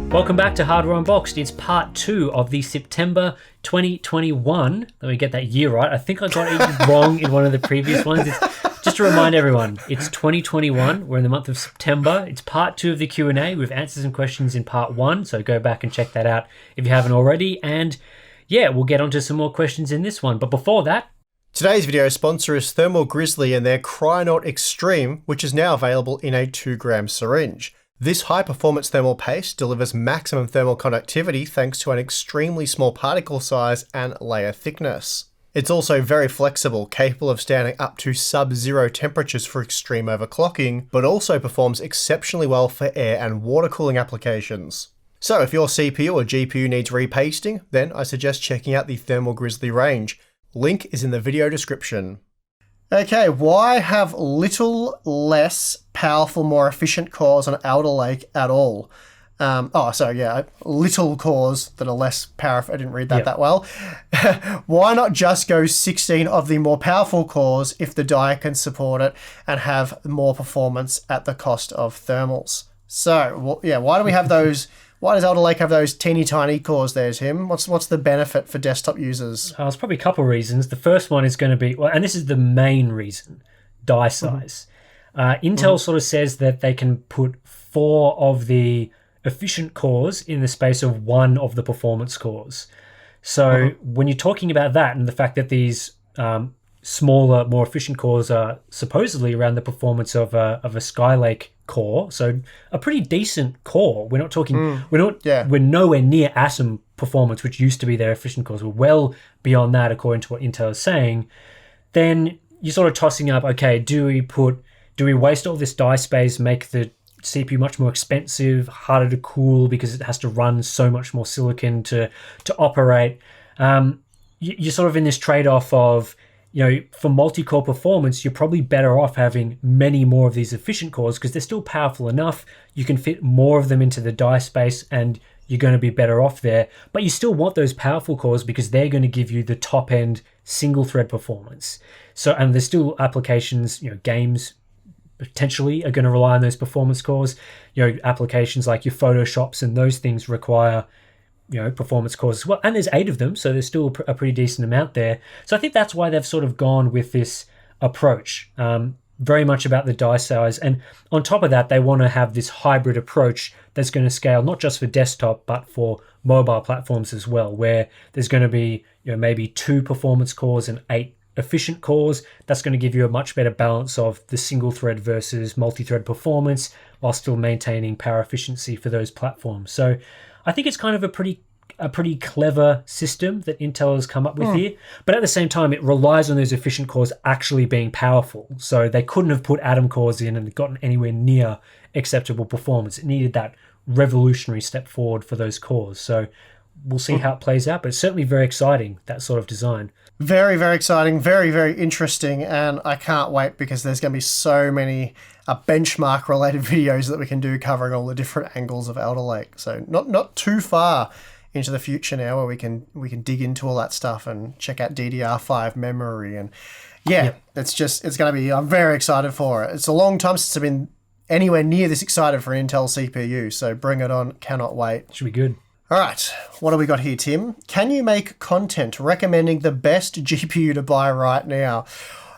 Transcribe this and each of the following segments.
Welcome back to Hardware Unboxed. It's part 2 of the September 2021. Let me get that year right. I think I got it wrong in one of the previous ones. Just to remind everyone, it's 2021. We're in the month of September. It's part 2 of the Q&A. We've answered some questions in part 1, so go back and check that out if you haven't already. And yeah, we'll get onto some more questions in this one. But before that, today's video sponsor is Thermal Grizzly and their Cryonaut Extreme, which is now available in a 2-gram syringe. This high-performance thermal paste delivers maximum thermal conductivity thanks to an extremely small particle size and layer thickness. It's also very flexible, capable of standing up to sub-zero temperatures for extreme overclocking, but also performs exceptionally well for air and water cooling applications. So if your CPU or GPU needs repasting, then I suggest checking out the Thermal Grizzly range. Link is in the video description. Okay, why have little less powerful, more efficient cores on Alder Lake at all? Little cores that are less powerful. I didn't read that well. Why not just go 16 of the more powerful cores if the die can support it and have more performance at the cost of thermals? So, why do we have those? Why does Alder Lake have those teeny tiny cores there, Tim? What's the benefit for desktop users? there's probably a couple of reasons. The first one is going to be, and this is the main reason, die size. Intel sort of says that they can put 4 of the efficient cores in the space of 1 of the performance cores. So when you're talking about that and the fact that these smaller, more efficient cores are supposedly around the performance of a Skylake core, so a pretty decent core. We're not talking, we're nowhere near Atom performance, which used to be their efficient cores. We're well beyond that, according to what Intel is saying. Then you're sort of tossing up, okay, do we waste all this die space, make the CPU much more expensive, harder to cool because it has to run so much more silicon to operate? You're sort of in this trade-off of, for multi-core performance, you're probably better off having many more of these efficient cores because they're still powerful enough. You can fit more of them into the die space and you're going to be better off there. But you still want those powerful cores because they're going to give you the top-end single-thread performance. So, and there's still applications, games potentially are going to rely on those performance cores. Applications like your Photoshops and those things require performance cores as well, and there's 8 of them, so there's still a pretty decent amount there. So I think that's why they've sort of gone with this approach, very much about the die size, and on top of that they want to have this hybrid approach that's going to scale not just for desktop but for mobile platforms as well, where there's going to be maybe 2 performance cores and 8 efficient cores. That's going to give you a much better balance of the single thread versus multi-thread performance while still maintaining power efficiency for those platforms. So I think it's kind of a pretty clever system that Intel has come up with here. But at the same time, it relies on those efficient cores actually being powerful. So they couldn't have put Atom cores in and gotten anywhere near acceptable performance. It needed that revolutionary step forward for those cores. So we'll see how it plays out, but it's certainly very exciting, that sort of design. Very, very exciting, very, very interesting, and I can't wait because there's going to be so many benchmark-related videos that we can do covering all the different angles of Alder Lake. So not too far into the future now, where we can dig into all that stuff and check out DDR5 memory, and it's going to be. I'm very excited for it. It's a long time since I've been anywhere near this excited for an Intel CPU, so bring it on. Cannot wait. Should be good. All right, what do we got here, Tim? Can you make content recommending the best GPU to buy right now?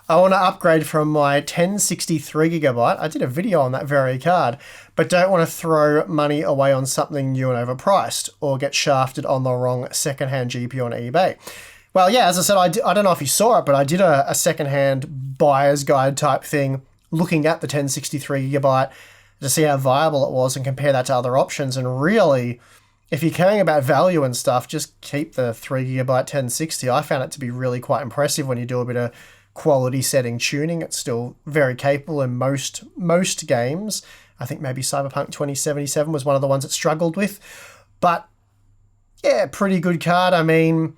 I want to upgrade from my 1063 gigabyte. I did a video on that very card, but don't want to throw money away on something new and overpriced or get shafted on the wrong secondhand GPU on eBay. Well, yeah, as I said, I don't know if you saw it, but I did a secondhand buyer's guide type thing looking at the 1063 gigabyte to see how viable it was and compare that to other options. And really, if you're caring about value and stuff, just keep the 3GB 1060. I found it to be really quite impressive when you do a bit of quality setting tuning. It's still very capable in most games. I think maybe Cyberpunk 2077 was one of the ones it struggled with. But yeah, pretty good card. I mean,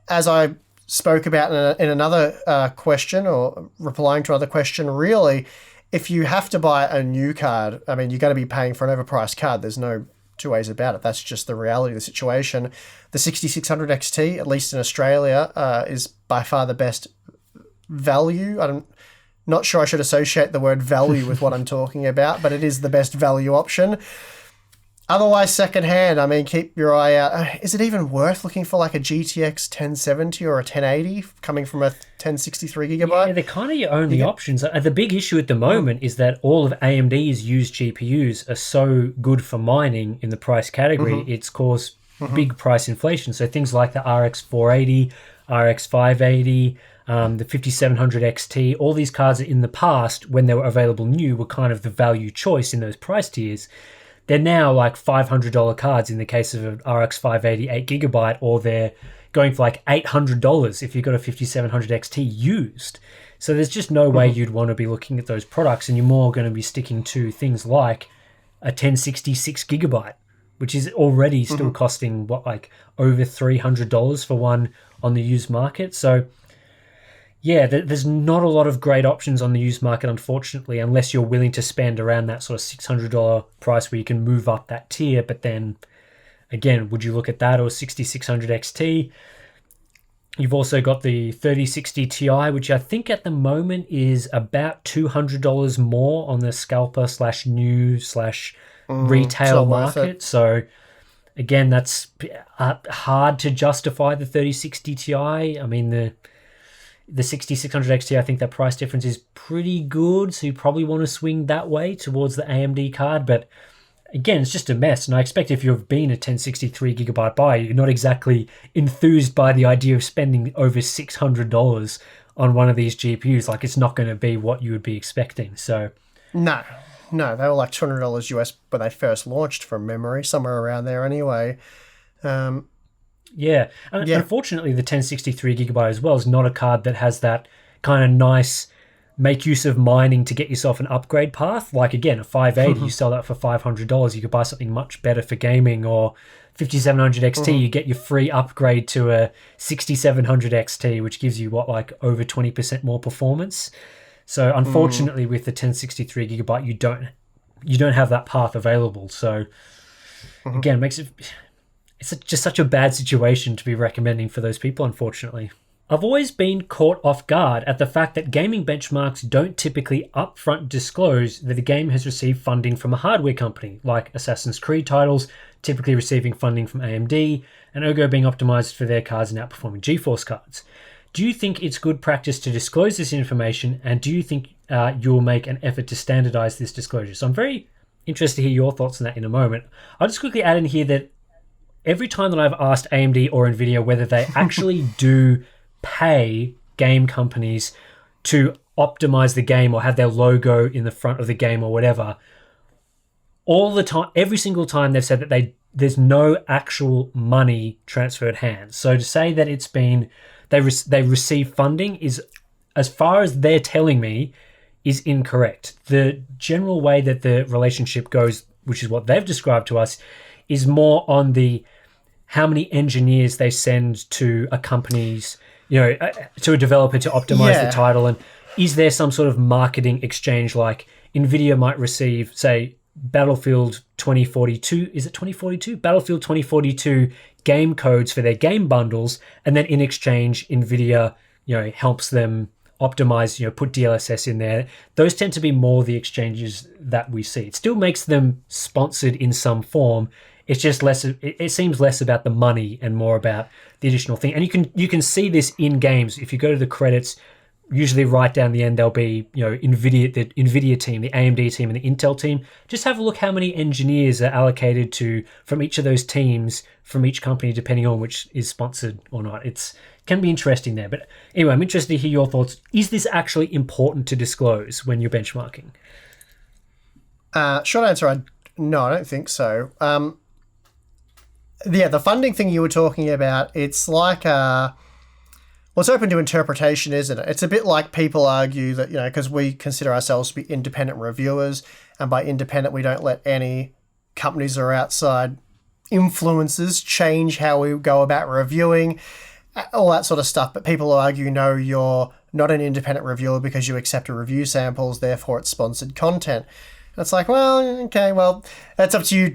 as I spoke about in another question, or replying to another question, really, if you have to buy a new card, I mean, you're going to be paying for an overpriced card. There's no 2 ways about it. That's just the reality of the situation. The 6600 XT, at least in Australia, is by far the best value. I'm not sure I should associate the word value with what I'm talking about, but it is the best value option. Otherwise, secondhand, I mean, keep your eye out. Is it even worth looking for like a GTX 1070 or a 1080 coming from a 1063 gigabyte? Yeah, they're kind of your only options. The big issue at the moment is that all of AMD's used GPUs are so good for mining in the price category, it's caused big price inflation. So things like the RX 480, RX 580, the 5700 XT, all these cards in the past, when they were available new, were kind of the value choice in those price tiers. They're now like $500 cards in the case of an RX 580 8GB, or they're going for like $800 if you've got a 5700 XT used. So there's just no way you'd want to be looking at those products, and you're more going to be sticking to things like a 1066 gigabyte, which is already still costing like over $300 for one on the used market. So yeah, there's not a lot of great options on the used market, unfortunately, unless you're willing to spend around that sort of $600 price where you can move up that tier. But then again, would you look at that or 6600 XT? You've also got the 3060 Ti, which I think at the moment is about $200 more on the scalper / new / retail market. So again, that's hard to justify the 3060 Ti. I mean, the 6600 XT, I think that price difference is pretty good, so you probably want to swing that way towards the AMD card. But again, it's just a mess, and I expect if you've been a 1063 gigabyte buyer, you're not exactly enthused by the idea of spending over $600 on one of these GPUs. Like, it's not going to be what you would be expecting. So No, they were like $200 US when they first launched, from memory, somewhere around there anyway. Yeah, and unfortunately, the 1063 gigabyte as well is not a card that has that kind of nice make use of mining to get yourself an upgrade path. Like, again, a 580, you sell that for $500. You could buy something much better for gaming, or 5700 XT, you get your free upgrade to a 6700 XT, which gives you like over 20% more performance. So unfortunately, with the 1063 gigabyte, you don't have that path available. So again, it makes it's just such a bad situation to be recommending for those people, unfortunately. I've always been caught off guard at the fact that gaming benchmarks don't typically upfront disclose that the game has received funding from a hardware company, like Assassin's Creed titles typically receiving funding from AMD, and ergo being optimized for their cards and outperforming GeForce cards. Do you think it's good practice to disclose this information, and do you think you'll make an effort to standardize this disclosure? So I'm very interested to hear your thoughts on that in a moment. I'll just quickly add in here that every time that I've asked AMD or Nvidia whether they actually do pay game companies to optimize the game or have their logo in the front of the game or whatever, all the time, every single time they've said that there's no actual money transferred hands. So to say that it's been they receive funding is, as far as they're telling me, is incorrect. The general way that the relationship goes, which is what they've described to us, is more on the how many engineers they send to a company's, to a developer to optimize the title, and is there some sort of marketing exchange? Like Nvidia might receive, say, Battlefield 2042, is it 2042? Battlefield 2042 game codes for their game bundles, and then in exchange, Nvidia, helps them optimize, put DLSS in there. Those tend to be more the exchanges that we see. It still makes them sponsored in some form. It's just less. It seems less about the money and more about the additional thing. And you can see this in games. If you go to the credits, usually right down the end there'll be the Nvidia team, the AMD team, and the Intel team. Just have a look how many engineers are allocated from each of those teams from each company, depending on which is sponsored or not. It can be interesting there. But anyway, I'm interested to hear your thoughts. Is this actually important to disclose when you're benchmarking? Short answer, no, I don't think so. The funding thing you were talking about, it's like it's open to interpretation, isn't it? It's a bit like people argue that, because we consider ourselves to be independent reviewers, and by independent we don't let any companies or outside influences change how we go about reviewing, all that sort of stuff. But people argue, no, you're not an independent reviewer because you accept review samples, therefore it's sponsored content. And it's like, well, okay, well, that's up to you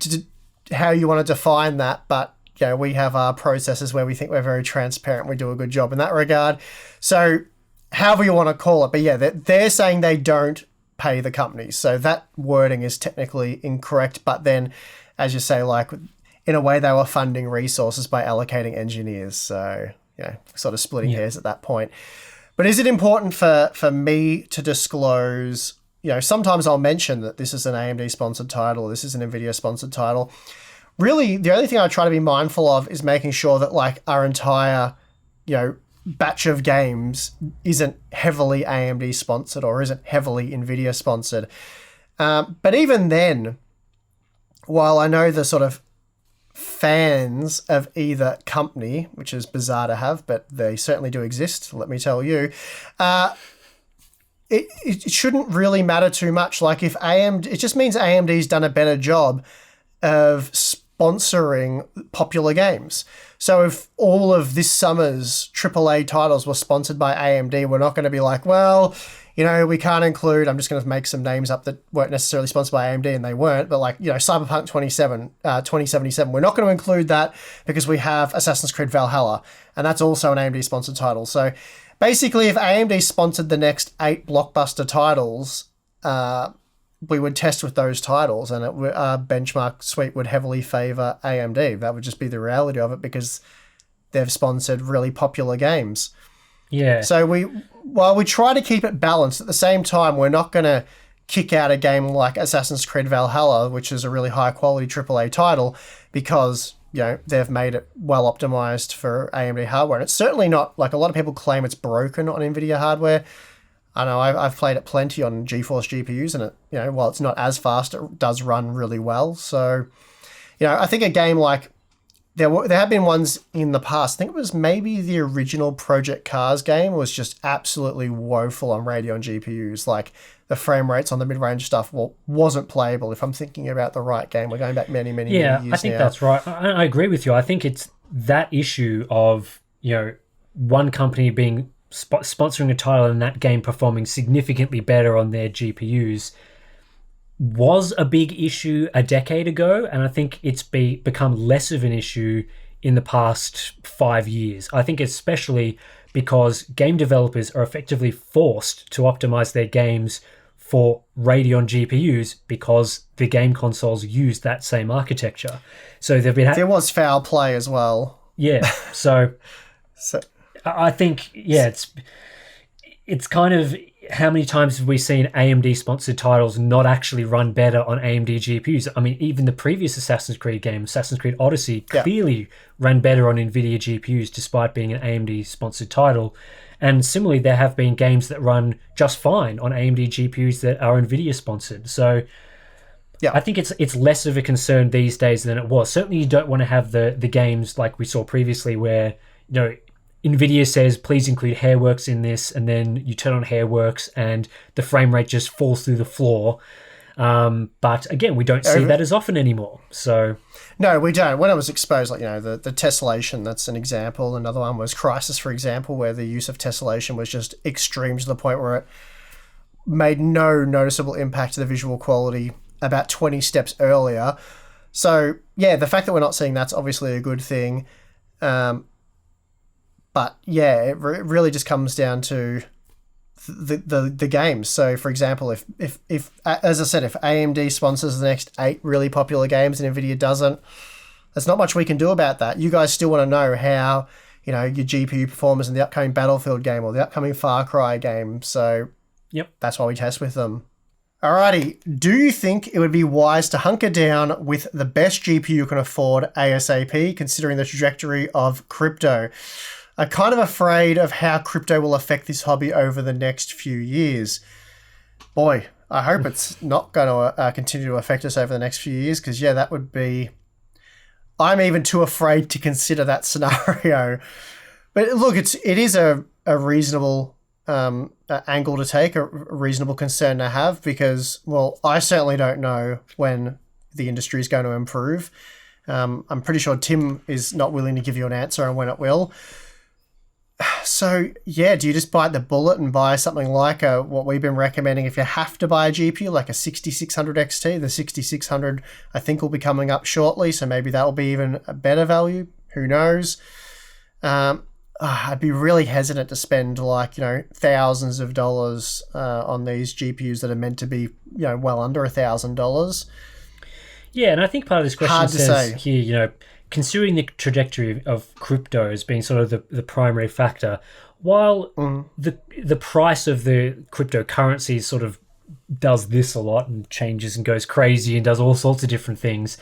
how you want to define that, but we have our processes where we think we're very transparent. We do a good job in that regard. So however you want to call it, but they're saying they don't pay the companies. So that wording is technically incorrect. But then, as you say, like in a way, they were funding resources by allocating engineers. So, sort of splitting hairs at that point. But is it important for me to disclose, sometimes I'll mention that this is an AMD sponsored title, this is an Nvidia sponsored title. Really, the only thing I try to be mindful of is making sure that like our entire, batch of games isn't heavily AMD sponsored or isn't heavily Nvidia sponsored. But even then, while I know the sort of fans of either company, which is bizarre to have, but they certainly do exist, let me tell you, it shouldn't really matter too much. Like if AMD, it just means AMD's done a better job of sponsoring popular games. So if all of this summer's AAA titles were sponsored by AMD, we're not going to be like, well, we can't include, I'm just going to make some names up that weren't necessarily sponsored by AMD, and they weren't, but like, Cyberpunk 2077, we're not going to include that because we have Assassin's Creed Valhalla, and that's also an AMD sponsored title. So basically, if AMD sponsored the next 8 blockbuster titles, we would test with those titles, and our benchmark suite would heavily favor AMD. That would just be the reality of it because they've sponsored really popular games. Yeah. So while we try to keep it balanced, at the same time, we're not going to kick out a game like Assassin's Creed Valhalla, which is a really high quality AAA title, because they've made it well optimized for AMD hardware. And it's certainly not, like a lot of people claim it's broken on Nvidia hardware. I know I've played it plenty on GeForce GPUs, and it, while it's not as fast, it does run really well. So, I think a game like there have been ones in the past. I think it was maybe the original Project Cars game was just absolutely woeful on Radeon GPUs. Like the frame rates on the mid-range stuff wasn't playable. If I'm thinking about the right game, we're going back many years now. Yeah, I think that's right. I agree with you. I think it's that issue of one company being sponsoring a title and that game performing significantly better on their GPUs was a big issue a decade ago, and I think it's become less of an issue in the past 5 years. I think especially because game developers are effectively forced to optimize their games for Radeon GPUs because the game consoles use that same architecture. So there was foul play as well. Yeah, so I think, it's kind of, how many times have we seen AMD sponsored titles not actually run better on AMD GPUs? I mean, even the previous Assassin's Creed game, Assassin's Creed Odyssey, clearly ran better on Nvidia GPUs despite being an AMD sponsored title. And similarly, there have been games that run just fine on AMD GPUs that are Nvidia sponsored. So I think it's less of a concern these days than it was. Certainly you don't want to have the games like we saw previously where, Nvidia says, please include Hairworks in this, and then you turn on Hairworks and the frame rate just falls through the floor. But again, we don't see that as often anymore. So no, we don't. When it was exposed, like, the tessellation, that's an example. Another one was Crysis, for example, where the use of tessellation was just extreme to the point where it made no noticeable impact to the visual quality about 20 steps earlier. So the fact that we're not seeing that's obviously a good thing. But it really just comes down to the games. So, for example, if as I said, if AMD sponsors the next 8 really popular games and Nvidia doesn't, there's not much we can do about that. You guys still want to know how your GPU performance in the upcoming Battlefield game or the upcoming Far Cry game. So, that's why we test with them. Alrighty, do you think it would be wise to hunker down with the best GPU you can afford ASAP, considering the trajectory of crypto? I'm kind of afraid of how crypto will affect this hobby over the next few years. Boy, I hope it's not going to continue to affect us over the next few years, because, that would be... I'm even too afraid to consider that scenario. But look, it is a reasonable angle to take, a reasonable concern to have, because, well, I certainly don't know when the industry is going to improve. I'm pretty sure Tim is not willing to give you an answer on when it will. So, do you just bite the bullet and buy something like what we've been recommending? If you have to buy a GPU, like a 6600 XT, the 6600 I think will be coming up shortly, so maybe that will be even a better value. Who knows? I'd be really hesitant to spend like, thousands of dollars on these GPUs that are meant to be, well under $1,000. Yeah, and I think part of this question Hard to says say. here, considering the trajectory of crypto as being sort of the primary factor, while the price of the cryptocurrency sort of does this a lot and changes and goes crazy and does all sorts of different things,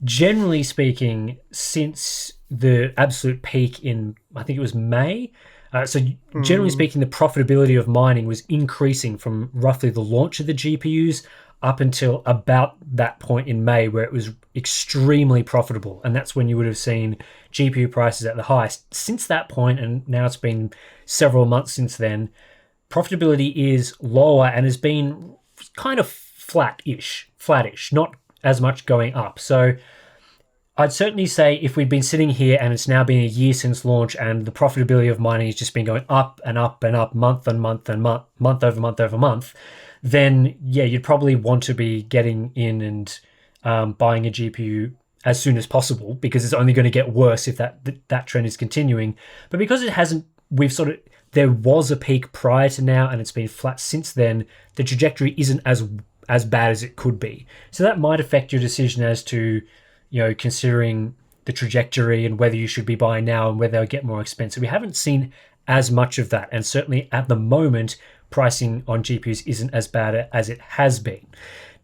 generally speaking, since the absolute peak in, I think it was May, generally speaking, the profitability of mining was increasing from roughly the launch of the GPUs up until about that point in May, where it was extremely profitable. And that's when you would have seen GPU prices at the highest. Since that point, and now it's been several months since then, profitability is lower and has been kind of flattish, not as much going up. So I'd certainly say if we'd been sitting here and it's now been a year since launch and the profitability of mining has just been going up and up and up, month and month and month over month over month, then yeah, you'd probably want to be getting in and buying a GPU as soon as possible, because it's only going to get worse if that trend is continuing. But because it hasn't, there was a peak prior to now and it's been flat since then, the trajectory isn't as bad as it could be. So that might affect your decision as to, considering the trajectory and whether you should be buying now and whether they'll get more expensive. We haven't seen as much of that. And certainly at the moment, pricing on GPUs isn't as bad as it has been.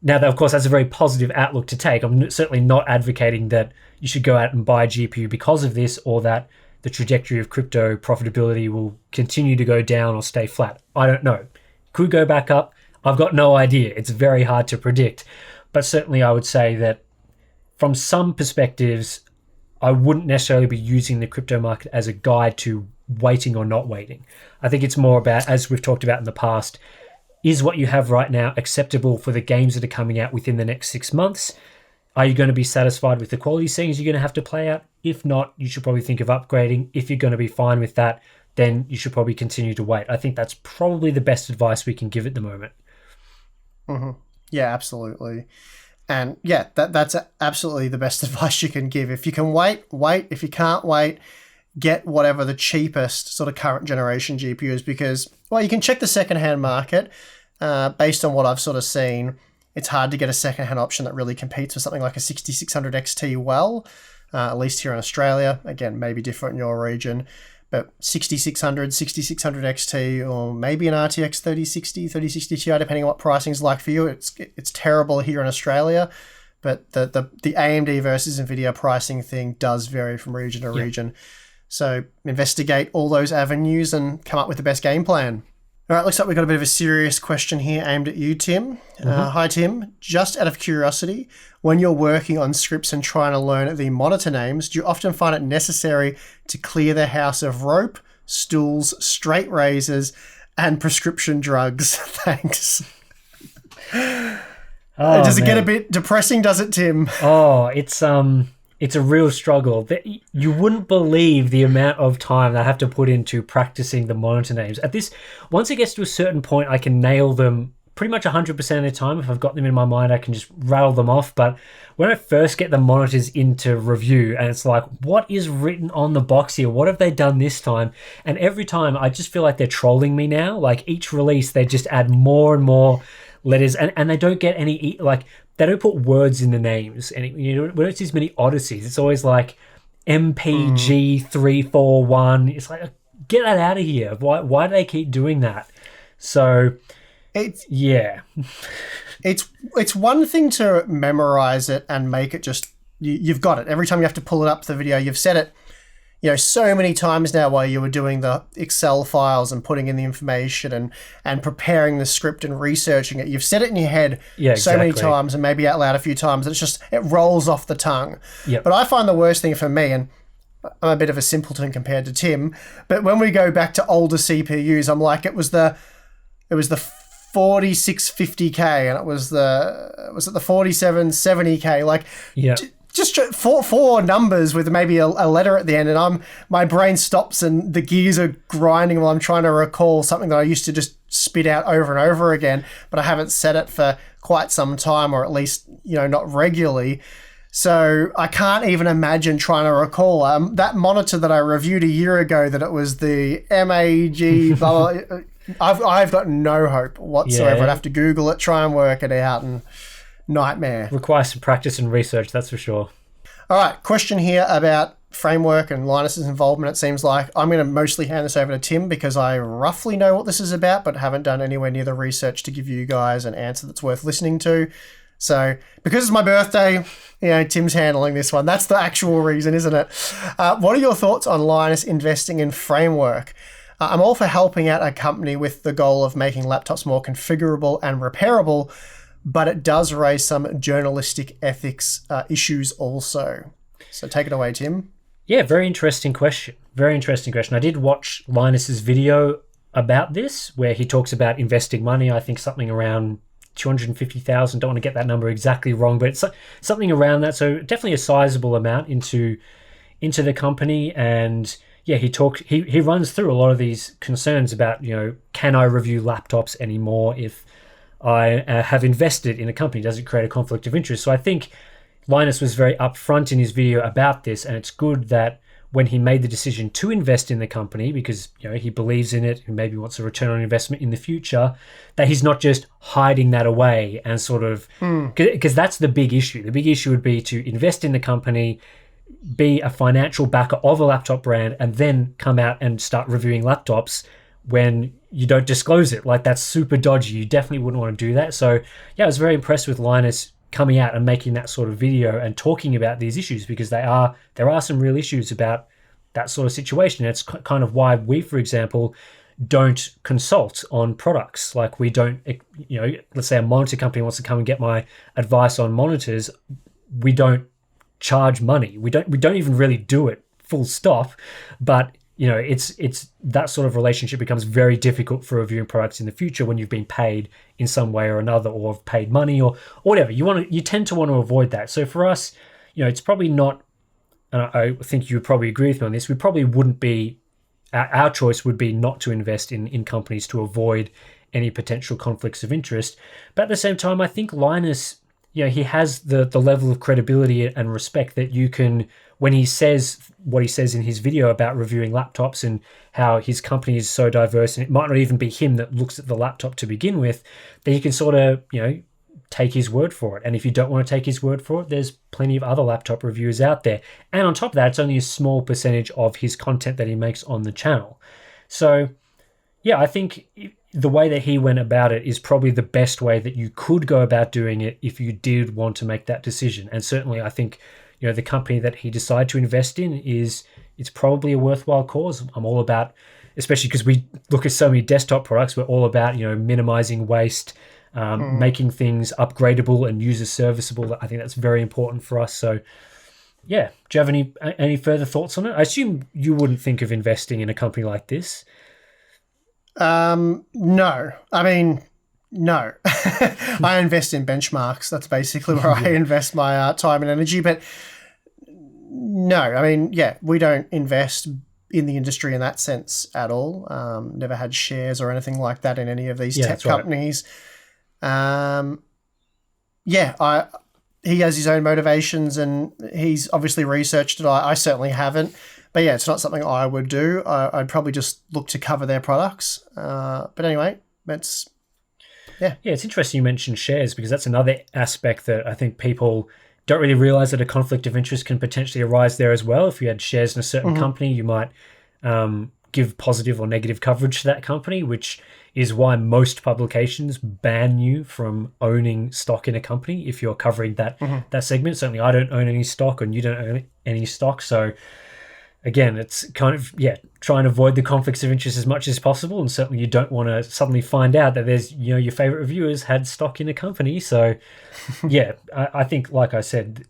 Now, of course, that's a very positive outlook to take. I'm certainly not advocating that you should go out and buy a GPU because of this, or that the trajectory of crypto profitability will continue to go down or stay flat. I don't know. Could go back up. I've got no idea. It's very hard to predict. But certainly I would say that from some perspectives, I wouldn't necessarily be using the crypto market as a guide to waiting or not waiting. I think it's more about, as we've talked about in the past, is what you have right now acceptable for the games that are coming out within the next 6 months? Are you going to be satisfied with the quality settings you're going to have to play out? If not, you should probably think of upgrading. If you're going to be fine with that, then you should probably continue to wait. I think that's probably the best advice we can give at the moment. Mm-hmm. Yeah, absolutely. And yeah, that's absolutely the best advice you can give. If you can wait. If you can't wait, get whatever the cheapest sort of current generation GPUs, because, well, you can check the secondhand market. Based on what I've sort of seen, it's hard to get a secondhand option that really competes with something like a 6600 XT well, at least here in Australia. Again, maybe different in your region, but 6600 XT, or maybe an RTX 3060 Ti, depending on what pricing is like for you. It's terrible here in Australia, but the AMD versus Nvidia pricing thing does vary from region to region. So investigate all those avenues and come up with the best game plan. All right, looks like we've got a bit of a serious question here aimed at you, Tim. Hi, Tim. Just out of curiosity, when you're working on scripts and trying to learn the monitor names, do you often find it necessary to clear the house of rope, stools, straight razors, and prescription drugs? Thanks. Does it get a bit depressing, does it, Tim? Oh, it's a real struggle. You wouldn't believe the amount of time that I have to put into practicing the monitor names. Once it gets to a certain point, I can nail them pretty much 100% of the time. If I've got them in my mind, I can just rattle them off. But when I first get the monitors into review and it's like, what is written on the box here? What have they done this time? And every time I just feel like they're trolling me now. Like each release, they just add more and more letters, and they don't get any, like, they don't put words in the names, and we don't see as many oddities. It's always like MPG 341. It's like, get that out of here. Why do they keep doing that? So it's one thing to memorize it and make it just, you've got it. Every time you have to pull it up the video, you've said it, so many times now while you were doing the Excel files and putting in the information and preparing the script and researching it. You've said it in your head so many times, and maybe out loud a few times, that it rolls off the tongue. Yep. But I find the worst thing for me, and I'm a bit of a simpleton compared to Tim, but when we go back to older CPUs, I'm like, it was the 4650K and it was the 4770K, like, yeah. Just four numbers with maybe a letter at the end, and my brain stops and the gears are grinding while I'm trying to recall something that I used to just spit out over and over again, but I haven't said it for quite some time, or at least not regularly. So I can't even imagine trying to recall that monitor that I reviewed a year ago, that it was the MAG, blah, blah, I've got no hope whatsoever. Yeah. I'd have to Google it, try and work it out, and nightmare. Requires some practice and research, that's for sure. All right, question here about framework and Linus's involvement, it seems like. I'm going to mostly hand this over to Tim because I roughly know what this is about, but haven't done anywhere near the research to give you guys an answer that's worth listening to. So, because it's my birthday, Tim's handling this one. That's the actual reason, isn't it? What are your thoughts on Linus investing in framework? I'm all for helping out a company with the goal of making laptops more configurable and repairable, but it does raise some journalistic ethics issues also. So take it away, Tim. Yeah, very interesting question. Very interesting question. I did watch Linus's video about this, where he talks about investing money. I think something around 250,000. Don't want to get that number exactly wrong, but it's something around that. So definitely a sizable amount into the company. And yeah, he runs through a lot of these concerns about, can I review laptops anymore if I have invested in a company? Does it create a conflict of interest? So I think Linus was very upfront in his video about this, and it's good that when he made the decision to invest in the company, because he believes in it and maybe wants a return on investment in the future, that he's not just hiding that away and sort of, because that's the big issue. The big issue would be to invest in the company, be a financial backer of a laptop brand, and then come out and start reviewing laptops when you don't disclose it. Like, that's super dodgy. You definitely wouldn't want to do that. So yeah, I was very impressed with Linus coming out and making that sort of video and talking about these issues, because there are some real issues about that sort of situation. It's kind of why we, for example, don't consult on products. Like, we don't, let's say a monitor company wants to come and get my advice on monitors, we don't charge money. We don't even really do it, full stop. But it's that sort of relationship becomes very difficult for reviewing products in the future when you've been paid in some way or another, or have paid money or whatever. You tend to want to avoid that. So for us, it's probably not, and I think you would probably agree with me on this, we probably wouldn't be, our choice would be not to invest in companies to avoid any potential conflicts of interest. But at the same time, I think Linus, he has the level of credibility and respect that you can, when he says what he says in his video about reviewing laptops and how his company is so diverse, and it might not even be him that looks at the laptop to begin with, that you can sort of, take his word for it. And if you don't want to take his word for it, there's plenty of other laptop reviewers out there. And on top of that, it's only a small percentage of his content that he makes on the channel. So yeah, I think the way that he went about it is probably the best way that you could go about doing it if you did want to make that decision. And certainly I think, the company that he decided to invest in it's probably a worthwhile cause. I'm all about, especially because we look at so many desktop products, we're all about, minimizing waste, making things upgradable and user serviceable. I think that's very important for us. So yeah, do you have any further thoughts on it? I assume you wouldn't think of investing in a company like this. No. I mean, no. I invest in benchmarks. That's basically where I invest my time and energy. But no, I mean, yeah, we don't invest in the industry in that sense at all. Never had shares or anything like that in any of these tech companies. Right. He has his own motivations, and he's obviously researched it. I certainly haven't. But yeah, it's not something I would do. I'd probably just look to cover their products. But anyway, that's... Yeah, it's interesting you mentioned shares, because that's another aspect that I think people don't really realize, that a conflict of interest can potentially arise there as well. If you had shares in a certain company, you might give positive or negative coverage to that company, which is why most publications ban you from owning stock in a company if you're covering that segment. Certainly I don't own any stock, and you don't own any stock. So again, it's kind of, try and avoid the conflicts of interest as much as possible. And certainly you don't want to suddenly find out that there's, your favorite reviewers had stock in a company. So yeah, I think, like I said,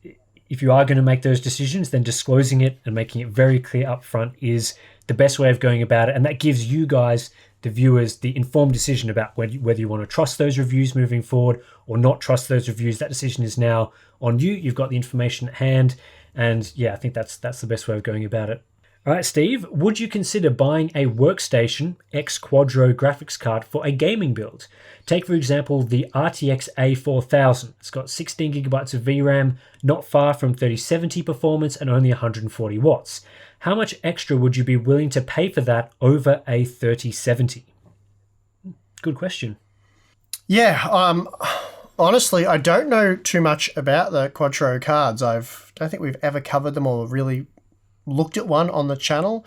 if you are going to make those decisions, then disclosing it and making it very clear up front is the best way of going about it. And that gives you guys, the viewers, the informed decision about whether you want to trust those reviews moving forward or not trust those reviews. That decision is now on you. You've got the information at hand. And yeah, I think that's the best way of going about it. All right, Steve, would you consider buying a workstation X Quadro graphics card for a gaming build? Take, for example, the RTX A4000. It's got 16 gigabytes of VRAM, not far from 3070 performance, and only 140 watts. How much extra would you be willing to pay for that over a 3070? Good question. Yeah, honestly, I don't know too much about the Quadro cards. Don't think we've ever covered them or really looked at one on the channel.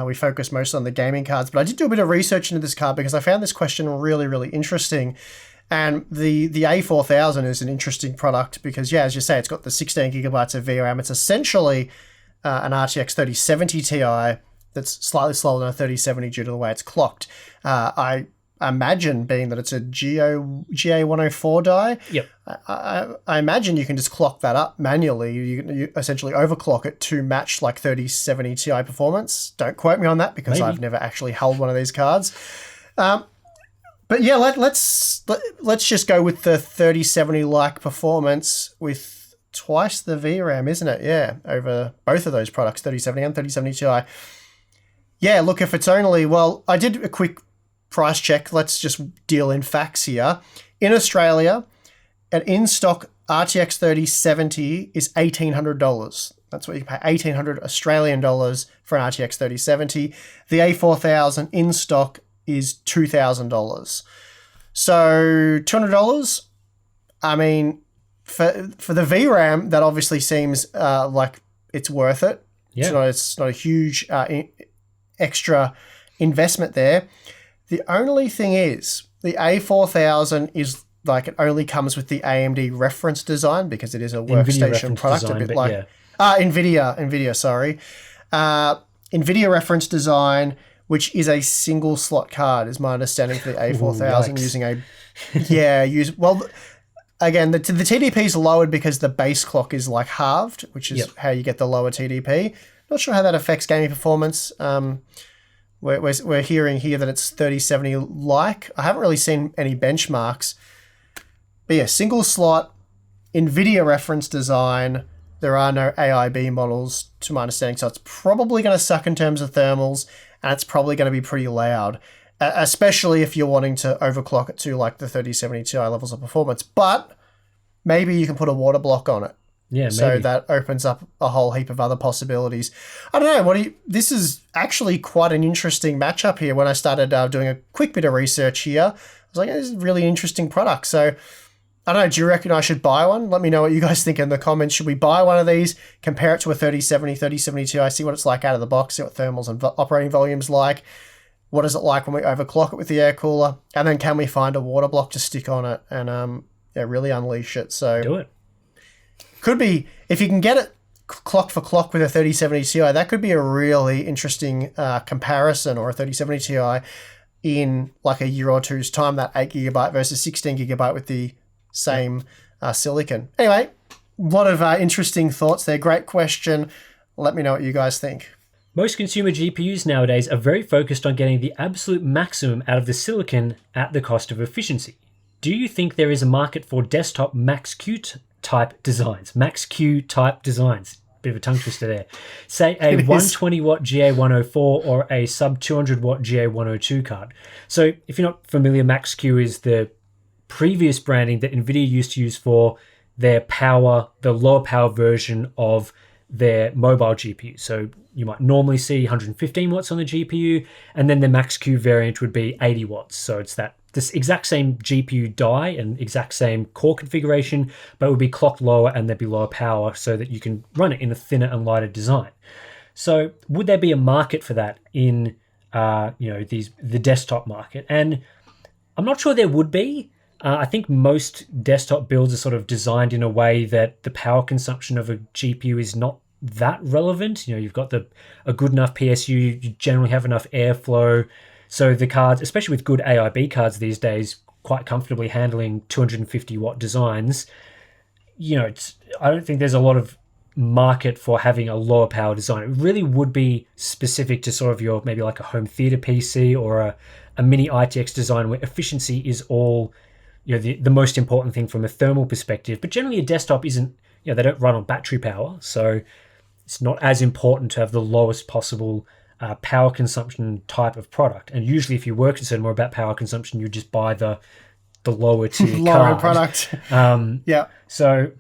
We focus most on the gaming cards, but I did do a bit of research into this card because I found this question really, really interesting. And the A4000 is an interesting product because, yeah, as you say, it's got the 16 gigabytes of VRAM. It's essentially an RTX 3070 Ti that's slightly slower than a 3070 due to the way it's clocked. I imagine, being that it's a GA104 die, Yep. I imagine you can just clock that up manually. You essentially overclock it to match like 3070 Ti performance. Don't quote me on that because Maybe. I've never actually held one of these cards. But yeah, let's just go with the 3070 like performance with twice the VRAM, isn't it? Yeah, over both of those products, 3070 and 3070 Ti. Yeah, look, if it's only, well, I did a quick price check. Let's just deal in facts here. In Australia, an in-stock RTX 3070 is $1,800. That's what you pay, 1,800 Australian dollars for an RTX 3070. The A4000 in stock is $2,000. So $200, I mean, for the VRAM, that obviously seems like it's worth it. Yeah. It's not a huge extra investment there. The only thing is, the A4000 is like, it only comes with the AMD reference design because it is a workstation product, design, a bit but like yeah. Nvidia, sorry. Nvidia reference design, which is a single slot card, is my understanding for the A4000. Again, the TDP is lowered because the base clock is like halved, which is how you get the lower TDP. Not sure how that affects gaming performance. We're hearing here that it's 3070 like. I haven't really seen any benchmarks. But yeah, single slot, Nvidia reference design. There are no AIB models to my understanding, so it's probably going to suck in terms of thermals, and it's probably going to be pretty loud, especially if you're wanting to overclock it to like the 3070 Ti levels of performance. But maybe you can put a water block on it. Yeah, maybe. So that opens up a whole heap of other possibilities. I don't know. This is actually quite an interesting matchup here. When I started doing a quick bit of research here, I was like, this is a really interesting product. So I don't know. Do you reckon I should buy one? Let me know what you guys think in the comments. Should we buy one of these, compare it to a 3070 Ti, see what it's like out of the box, see what thermals and operating volume's like? What is it like when we overclock it with the air cooler? And then can we find a water block to stick on it and really unleash it? So do it. Could be, if you can get it clock for clock with a 3070 Ti, that could be a really interesting comparison, or a 3070 Ti in like a year or two's time, that 8GB versus 16GB with the same silicon. Anyway, a lot of interesting thoughts there. Great question. Let me know what you guys think. Most consumer GPUs nowadays are very focused on getting the absolute maximum out of the silicon at the cost of efficiency. Do you think there is a market for desktop Max-Q type designs? Max-Q type designs. Bit of a tongue twister there. Say a 120 watt GA104 or a sub 200 watt GA102 card. So if you're not familiar, Max-Q is the previous branding that Nvidia used to use for their power, the lower power version of their mobile GPU. So you might normally see 115 watts on the GPU, and then the Max-Q variant would be 80 watts. So it's this exact same GPU die and exact same core configuration, but it would be clocked lower and there'd be lower power so that you can run it in a thinner and lighter design. So would there be a market for that in the desktop market? And I'm not sure there would be. I think most desktop builds are sort of designed in a way that the power consumption of a GPU is not that relevant. You've got a good enough PSU, you generally have enough airflow. So the cards, especially with good AIB cards these days, quite comfortably handling 250 watt designs, I don't think there's a lot of market for having a lower power design. It really would be specific to sort of your, maybe like a home theater PC or a mini ITX design where efficiency is all, the most important thing from a thermal perspective. But generally a desktop isn't, they don't run on battery power. So it's not as important to have the lowest possible power consumption type of product. And usually if you were concerned more about power consumption, you just buy the lower tier lower card. product. Yeah. So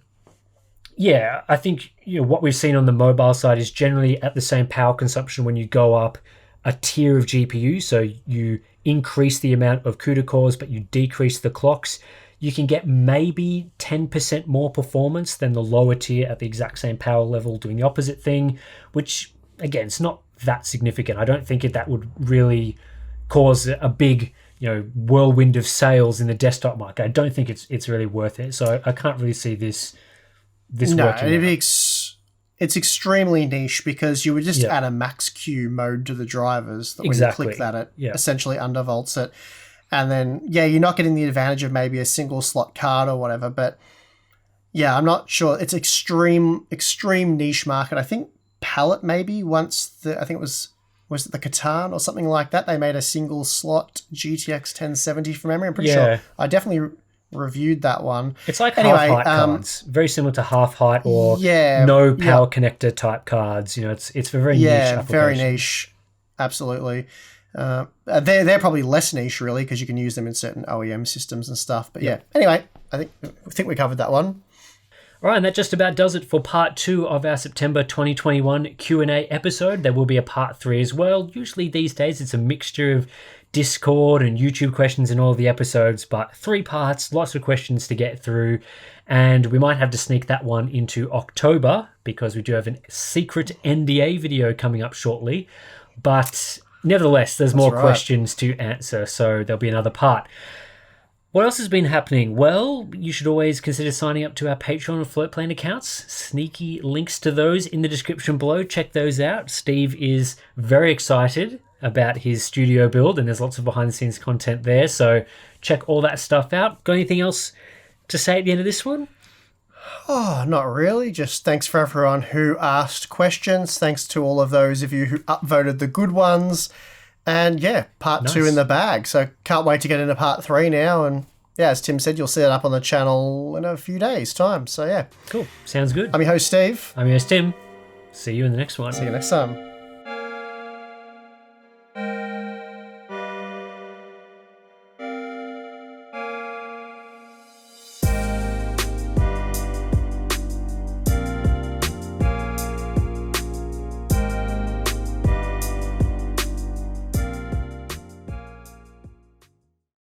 yeah, I think what we've seen on the mobile side is generally at the same power consumption when you go up a tier of GPU. So you increase the amount of CUDA cores, but you decrease the clocks. You can get maybe 10% more performance than the lower tier at the exact same power level doing the opposite thing, which again, it's not that significant. I don't think that would really cause a big whirlwind of sales in the desktop market. I don't think it's really worth it. So I can't really see this working. It's extremely niche because you would just add a max Q mode to the drivers that when you click that, it essentially undervolts it. And then, you're not getting the advantage of maybe a single slot card or whatever. But yeah, I'm not sure. It's extreme niche market. I think Palette maybe once I think it was it the Catan or something like that? They made a single slot GTX 1070 from memory. I'm pretty sure. I definitely reviewed that one. It's like half-height cards, very similar to half-height or no power connector type cards. It's a very niche application. Very niche, absolutely. They're probably less niche really because you can use them in certain OEM systems and stuff. But anyway, I think we covered that one. All right, and that just about does it for part 2 of our September 2021 Q&A episode. There will be a part 3 as well. Usually these days it's a mixture of Discord and YouTube questions in all of the episodes, but 3 parts, lots of questions to get through, and we might have to sneak that one into October because we do have a secret NDA video coming up shortly, but nevertheless, there's more questions to answer, so there'll be another part. What else has been happening? Well, you should always consider signing up to our Patreon and Floatplane accounts. Sneaky links to those in the description below. Check those out. Steve is very excited about his studio build, and there's lots of behind-the-scenes content there, so check all that stuff out. Got anything else to say at the end of this one? Oh, not really. Just thanks for everyone who asked questions. Thanks to all of those of you who upvoted the good ones. And part 2 in the bag. So can't wait to get into part 3 now. And as Tim said, you'll see it up on the channel in a few days' time. So Cool. Sounds good. I'm your host, Steve. I'm your host, Tim. See you in the next one. See you next time.